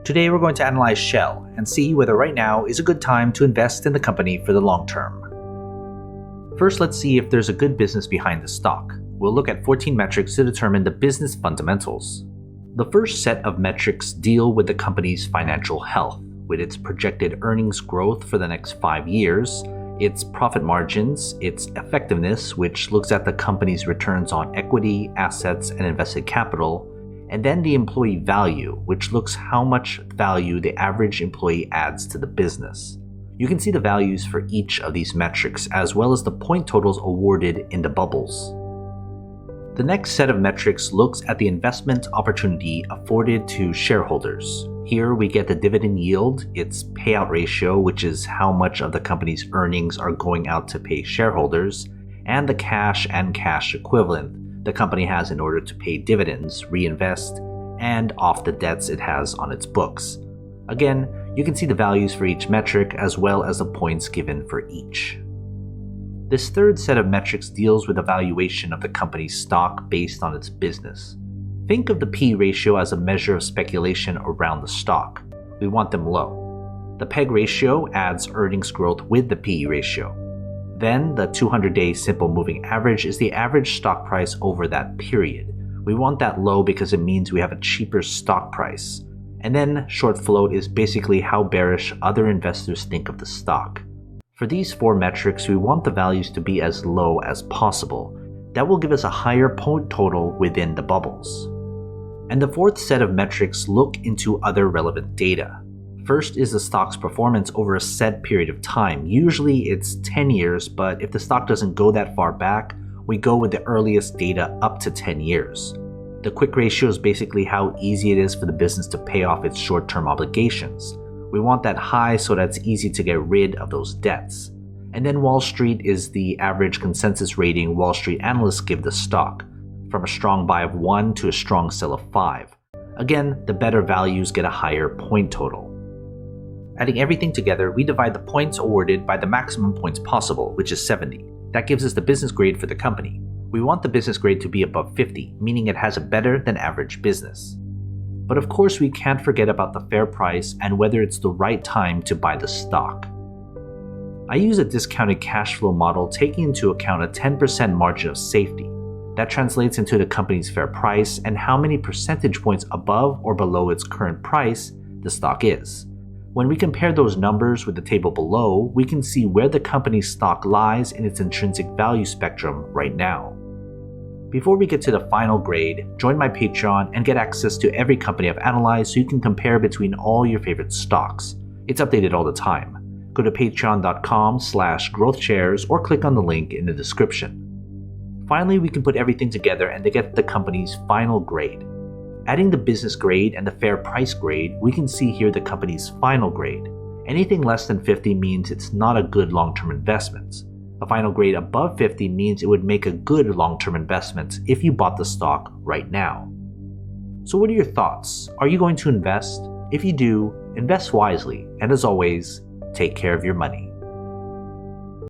Today we're going to analyze Shell and see whether right now is a good time to invest in the company for the long term. First, let's see if there's a good business behind the stock. We'll look at 14 metrics to determine the business fundamentals. The first set of metrics deal with the company's financial health, with its projected earnings growth for the next 5 years, its profit margins, its effectiveness, which looks at the company's returns on equity, assets, and invested capital, and then the employee value, which looks how much value the average employee adds to the business. You can see the values for each of these metrics, as well as the point totals awarded in the bubbles. The next set of metrics looks at the investment opportunity afforded to shareholders. Here we get the dividend yield, its payout ratio, which is how much of the company's earnings are going out to pay shareholders, and the cash and cash equivalent the company has in order to pay dividends, reinvest, and off the debts it has on its books. Again, you can see the values for each metric as well as the points given for each. This third set of metrics deals with the valuation of the company's stock based on its business. Think of the P ratio as a measure of speculation around the stock. We want them low. The PEG ratio adds earnings growth with the PE ratio. Then, the 200-day simple moving average is the average stock price over that period. We want that low because it means we have a cheaper stock price. And then, short float is basically how bearish other investors think of the stock. For these 4 metrics, we want the values to be as low as possible. That will give us a higher point total within the bubbles. And the fourth set of metrics look into other relevant data. First is the stock's performance over a set period of time. Usually it's 10 years, but if the stock doesn't go that far back, we go with the earliest data up to 10 years. The quick ratio is basically how easy it is for the business to pay off its short-term obligations. We want that high so that it's easy to get rid of those debts. And then Wall Street is the average consensus rating Wall Street analysts give the stock, from a strong buy of 1 to a strong sell of 5. Again, the better values get a higher point total. Adding everything together, we divide the points awarded by the maximum points possible, which is 70. That gives us the business grade for the company. We want the business grade to be above 50, meaning it has a better than average business. But of course, we can't forget about the fair price and whether it's the right time to buy the stock. I use a discounted cash flow model taking into account a 10% margin of safety. That translates into the company's fair price and how many percentage points above or below its current price the stock is. When we compare those numbers with the table below, we can see where the company's stock lies in its intrinsic value spectrum right now. Before we get to the final grade, join my Patreon and get access to every company I've analyzed so you can compare between all your favorite stocks. It's updated all the time. Go to patreon.com/growthshares or click on the link in the description. Finally, we can put everything together and to get the company's final grade. Adding the business grade and the fair price grade, we can see here the company's final grade. Anything less than 50 means it's not a good long-term investment. A final grade above 50 means it would make a good long-term investment if you bought the stock right now. So what are your thoughts? Are you going to invest? If you do, invest wisely, and as always, take care of your money.